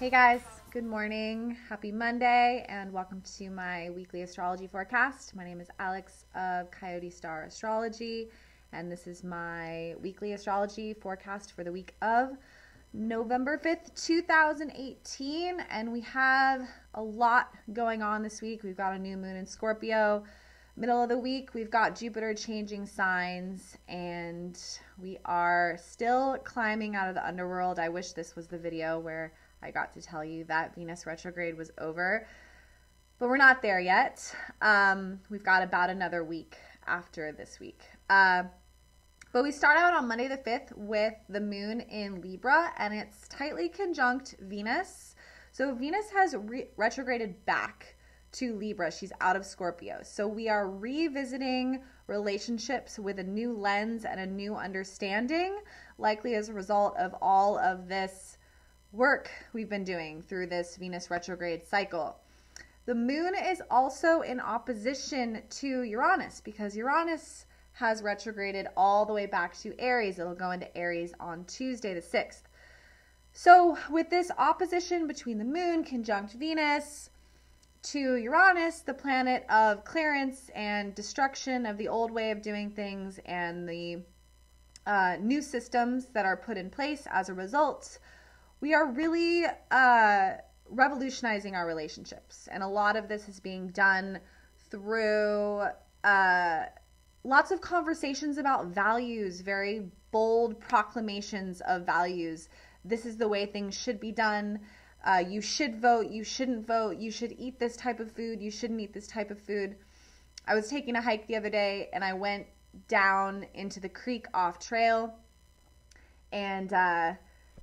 Hey guys, good morning, happy Monday, and welcome to my weekly astrology forecast. My name is Alex of Coyote Star Astrology, and this is my weekly astrology forecast for the week of November 5th, 2018, and we have a lot going on this week. We've got a new moon in Scorpio. Middle of the week, we've got Jupiter changing signs, and we are still climbing out of the underworld. I wish this was the video where I got to tell you that Venus retrograde was over, but we're not there yet. We've got about another week after this week. But we start out on Monday the 5th with the moon in Libra, and it's tightly conjunct Venus. So Venus has retrograded back to Libra. She's out of Scorpio. So we are revisiting relationships with a new lens and a new understanding, likely as a result of all of this work we've been doing through this Venus retrograde cycle. The moon is also in opposition to Uranus because Uranus has retrograded all the way back to Aries. It'll go into Aries on Tuesday the 6th. So with this opposition between the moon conjunct Venus to Uranus, the planet of clearance and destruction of the old way of doing things and the new systems that are put in place as a result, we are really revolutionizing our relationships. And a lot of this is being done through lots of conversations about values, very bold proclamations of values. This is the way things should be done. You should vote. You shouldn't vote. You should eat this type of food. You shouldn't eat this type of food. I was taking a hike the other day, and I went down into the creek off trail, and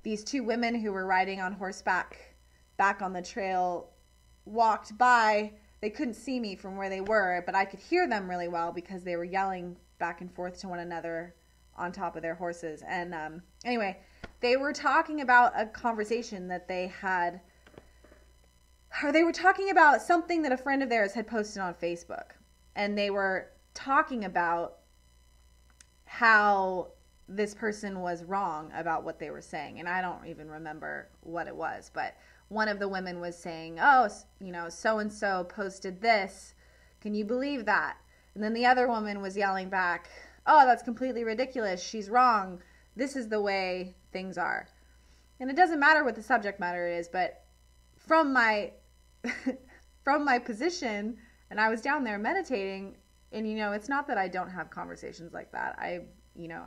these two women who were riding on horseback back on the trail walked by. They couldn't see me from where they were, but I could hear them really well because they were yelling back and forth to one another on top of their horses. And anyway, they were talking about a conversation that they had, or they were talking about something that a friend of theirs had posted on Facebook. And they were talking about how this person was wrong about what they were saying. And I don't even remember what it was, but one of the women was saying, oh, you know, so-and-so posted this. Can you believe that? And then the other woman was yelling back, oh, that's completely ridiculous. She's wrong. This is the way things are. And it doesn't matter what the subject matter is, but from my from my position, and I was down there meditating, and you know, it's not that I don't have conversations like that.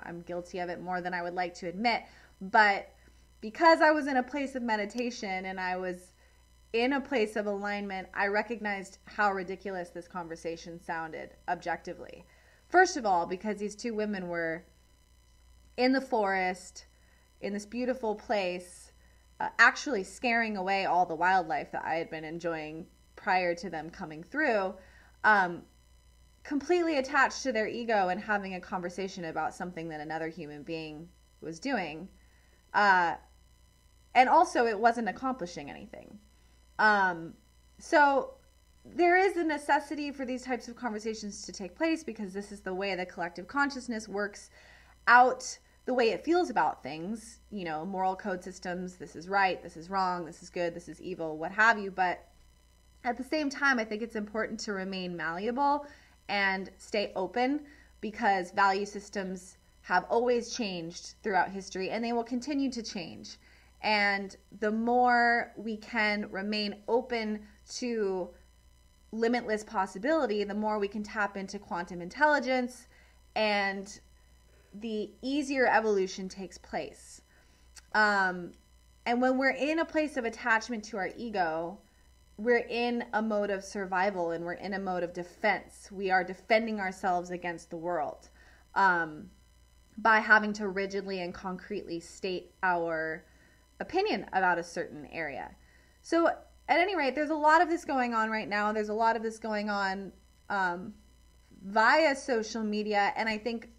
I'm guilty of it more than I would like to admit, but because I was in a place of meditation and I was in a place of alignment, I recognized how ridiculous this conversation sounded objectively. First of all, because these two women were in the forest, in this beautiful place, actually scaring away all the wildlife that I had been enjoying prior to them coming through, completely attached to their ego and having a conversation about something that another human being was doing. And also, it wasn't accomplishing anything. So there is a necessity for these types of conversations to take place because this is the way the collective consciousness works out the way it feels about things. You know, moral code systems, this is right, this is wrong, this is good, this is evil, what have you. But at the same time, I think it's important to remain malleable and stay open because value systems have always changed throughout history and they will continue to change. And the more we can remain open to limitless possibility, the more we can tap into quantum intelligence and the easier evolution takes place. And when we're in a place of attachment to our ego, we're in a mode of survival and we're in a mode of defense. We are defending ourselves against the world by having to rigidly and concretely state our opinion about a certain area. So at any rate, there's a lot of this going on right now. There's a lot of this going on via social media. And I think,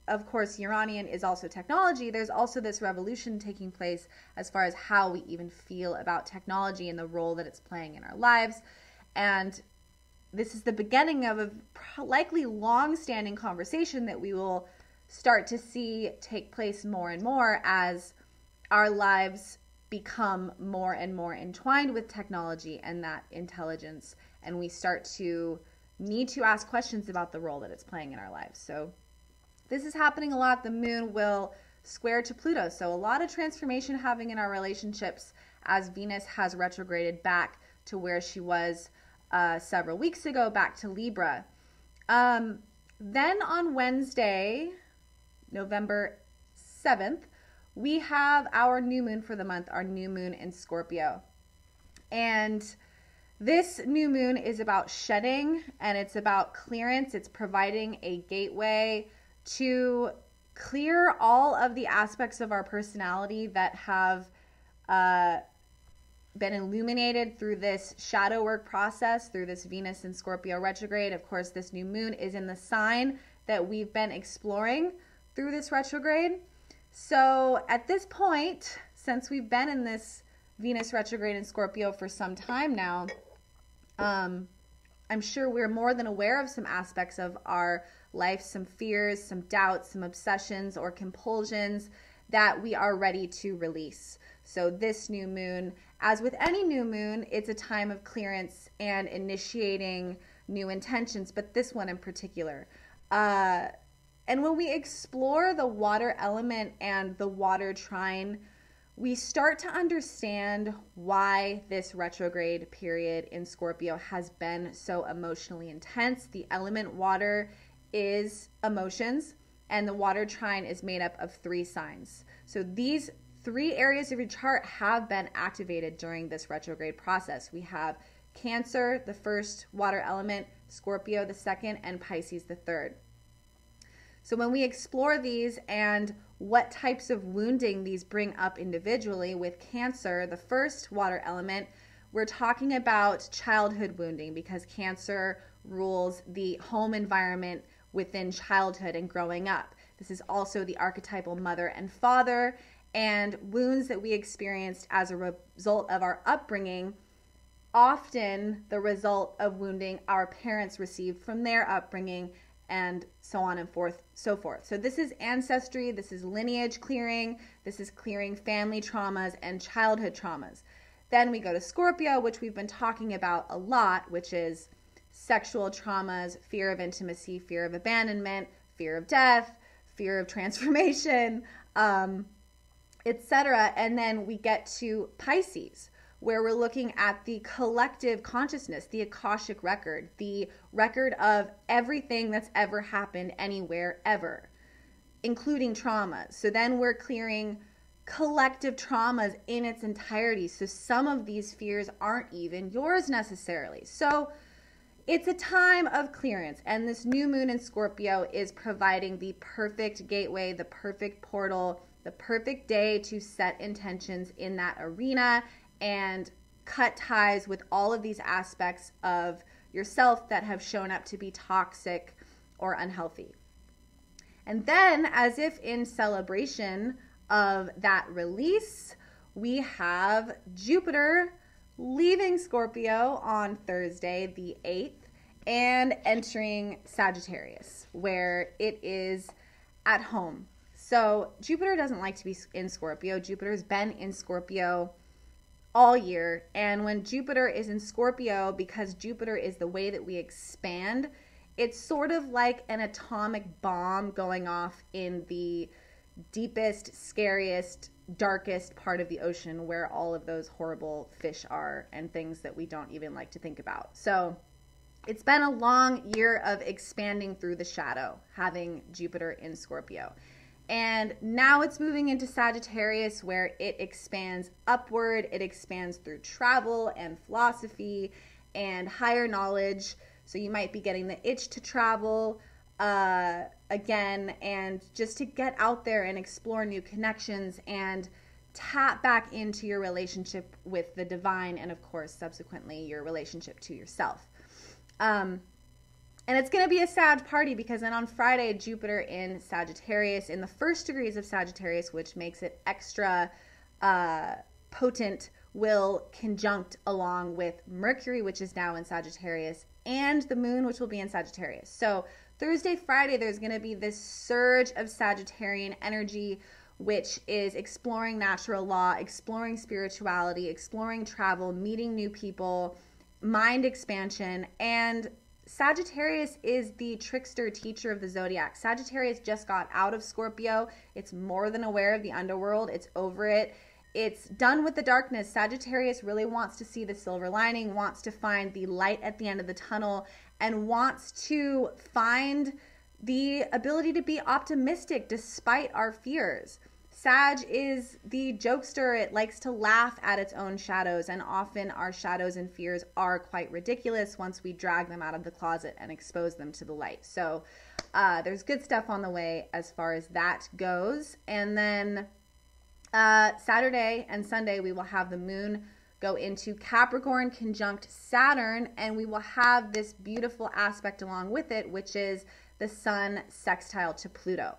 of course, Uranian is also technology. There's also this revolution taking place as far as how we even feel about technology and the role that it's playing in our lives. And this is the beginning of a likely long-standing conversation that we will start to see take place more and more as our lives become more and more entwined with technology and that intelligence, and we start to need to ask questions about the role that it's playing in our lives. So this is happening a lot. The moon will square to Pluto, so a lot of transformation happening in our relationships as Venus has retrograded back to where she was several weeks ago, back to Libra. Then on Wednesday, November 7th, we have our new moon for the month, our new moon in Scorpio. And this new moon is about shedding, and it's about clearance. It's providing a gateway to clear all of the aspects of our personality that have been illuminated through this shadow work process, through this Venus in Scorpio retrograde. Of course, this new moon is in the sign that we've been exploring through this retrograde. So at this point, since we've been in this Venus retrograde in Scorpio for some time now, I'm sure we're more than aware of some aspects of our life, some fears, some doubts, some obsessions or compulsions that we are ready to release. So this new moon, as with any new moon, it's a time of clearance and initiating new intentions, but this one in particular. And when we explore the water element and the water trine, we start to understand why this retrograde period in Scorpio has been so emotionally intense. The element water is emotions, and the water trine is made up of 3 signs. So these 3 areas of your chart have been activated during this retrograde process. We have Cancer, the first water element, Scorpio, the second, and Pisces, the third. So when we explore these and what types of wounding these bring up individually, with Cancer, the first water element, we're talking about childhood wounding, because Cancer rules the home environment within childhood and growing up. This is also the archetypal mother and father, and wounds that we experienced as a result of our upbringing, often the result of wounding our parents received from their upbringing, and so on and so forth. So this is ancestry, this is lineage clearing, this is clearing family traumas and childhood traumas. Then we go to Scorpio, which we've been talking about a lot, which is sexual traumas, fear of intimacy, fear of abandonment, fear of death, fear of transformation, etc. And then we get to Pisces, where we're looking at the collective consciousness, the Akashic record, the record of everything that's ever happened anywhere, ever, including traumas. So then we're clearing collective traumas in its entirety. So some of these fears aren't even yours necessarily. So it's a time of clearance, and this new moon in Scorpio is providing the perfect gateway, the perfect portal, the perfect day to set intentions in that arena and cut ties with all of these aspects of yourself that have shown up to be toxic or unhealthy. And then, as if in celebration of that release, we have Jupiter leaving Scorpio on Thursday, the 8th, and entering Sagittarius, where it is at home. So Jupiter doesn't like to be in Scorpio. Jupiter's been in Scorpio all year. And when Jupiter is in Scorpio, because Jupiter is the way that we expand, it's sort of like an atomic bomb going off in the deepest, scariest, darkest part of the ocean, where all of those horrible fish are and things that we don't even like to think about. So it's been a long year of expanding through the shadow, having Jupiter in Scorpio. And now it's moving into Sagittarius, where it expands upward. It expands through travel and philosophy and higher knowledge. So you might be getting the itch to travel again, and just to get out there and explore new connections and tap back into your relationship with the divine, and of course, subsequently, your relationship to yourself. And it's going to be a sad party, because then on Friday, Jupiter in Sagittarius, in the first degrees of Sagittarius, which makes it extra potent, will conjunct along with Mercury, which is now in Sagittarius, and the moon, which will be in Sagittarius. So Thursday, Friday, there's going to be this surge of Sagittarian energy which is exploring natural law, exploring spirituality, exploring travel, meeting new people, mind expansion. And Sagittarius is the trickster teacher of the zodiac. Sagittarius just got out of Scorpio. It's more than aware of the underworld. It's over it. It's done with the darkness. Sagittarius really wants to see the silver lining, wants to find the light at the end of the tunnel, and wants to find the ability to be optimistic despite our fears. Sag is the jokester. It likes to laugh at its own shadows, and often our shadows and fears are quite ridiculous once we drag them out of the closet and expose them to the light. So there's good stuff on the way as far as that goes. And then Saturday and Sunday, we will have the moon go into Capricorn conjunct Saturn, and we will have this beautiful aspect along with it, which is the sun sextile to Pluto.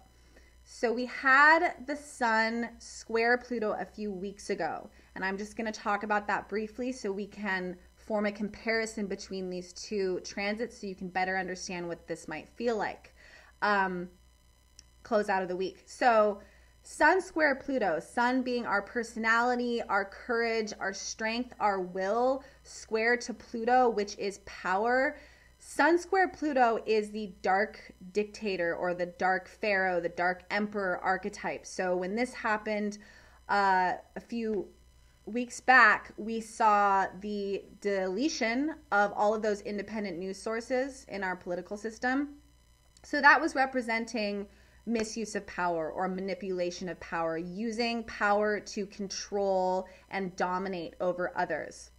So we had the sun square Pluto a few weeks ago, and I'm just going to talk about that briefly so we can form a comparison between these two transits so you can better understand what this might feel like. Close out of the week. So sun square Pluto, sun being our personality, our courage, our strength, our will, square to Pluto, which is power. Sun square Pluto is the dark dictator or the dark pharaoh, the dark emperor archetype. So when this happened a few weeks back, we saw the deletion of all of those independent news sources in our political system. So that was representing misuse of power or manipulation of power, using power to control and dominate over others.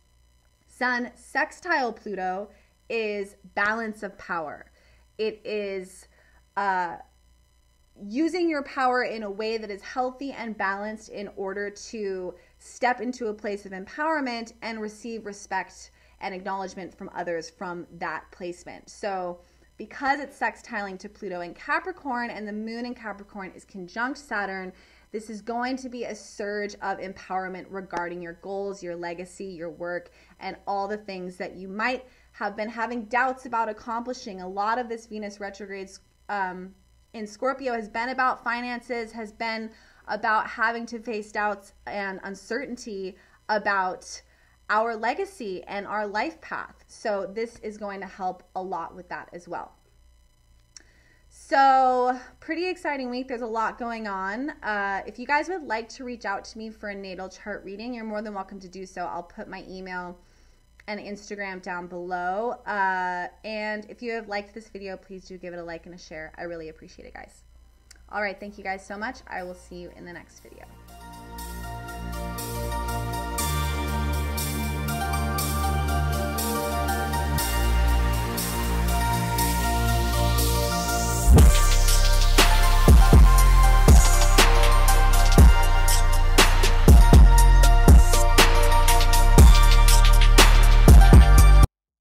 Sun sextile Pluto is balance of power. It is using your power in a way that is healthy and balanced in order to step into a place of empowerment and receive respect and acknowledgement from others from that placement. So because it's sextiling to Pluto in Capricorn and the moon in Capricorn is conjunct Saturn, this is going to be a surge of empowerment regarding your goals, your legacy, your work, and all the things that you might have been having doubts about accomplishing. A lot of this Venus retrograde in Scorpio has been about finances, has been about having to face doubts and uncertainty about our legacy and our life path. So this is going to help a lot with that as well. So pretty exciting week. There's a lot going on. If you guys would like to reach out to me for a natal chart reading, you're more than welcome to do so. I'll put my email and Instagram down below. And if you have liked this video, please do give it a like and a share. I really appreciate it, guys. All right. Thank you guys so much. I will see you in the next video.